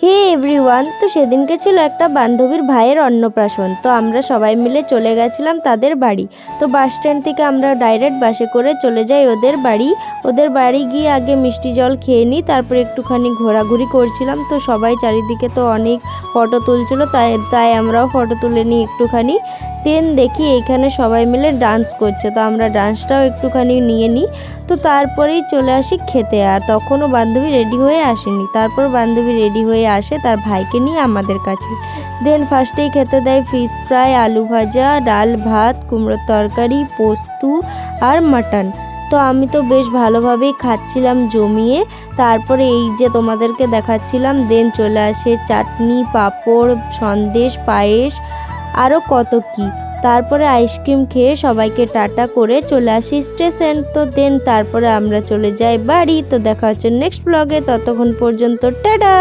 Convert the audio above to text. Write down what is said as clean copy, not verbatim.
হে everyone, তো সেদিনকে ছিল একটা বান্ধবীর ভাইয়ের অন্নপ্রাশন। তো আমরা সবাই মিলে চলে গেছিলাম তাদের বাড়ি। তো বাস স্ট্যান্ড থেকে আমরা ডাইরেক্ট বাসে করে চলে যাই ওদের বাড়ি। ওদের বাড়ি গিয়ে আগে মিষ্টি জল খেয়ে নিই, তারপর একটুখানি ঘোরাঘুরি করছিলাম। তো সবাই চারিদিকে তো অনেক ফটো তুলছিল, তাই আমরাও ফটো তুলে নিই একটুখানি। দেন দেখি এইখানে সবাই মিলে ডান্স করছে, তো আমরা ডান্সটাও একটুখানি নিয়ে নিই। তো তারপরেই চলে আসি খেতে, আর তখনও বান্ধবী রেডি হয়ে আসেনি। তারপর বান্ধবী রেডি হয়ে আসে তার ভাইকে নিয়ে আমাদের কাছে। দেন ফার্স্টেই খেতে দেয় ফিশ ফ্রাই, আলু ভাজা, ডাল ভাত, কুমড়োর তরকারি, পোস্ত আর মাটন। তো আমি তো বেশ ভালোভাবেই খাচ্ছিলাম জমিয়ে। তারপরে এই যে তোমাদেরকে দেখাচ্ছিলাম, দেন চলে আসে চাটনি, পাঁপড়, সন্দেশ, পায়েস, আরও কত কি। তারপরে আইসক্রিম খেয়ে সবাইকে টাটা করে চলে আসি স্টেশন। তো দেন তারপরে আমরা চলে যাই বাড়ি। তো দেখা হচ্ছে নেক্সট ব্লগে, ততক্ষণ পর্যন্ত টাটা।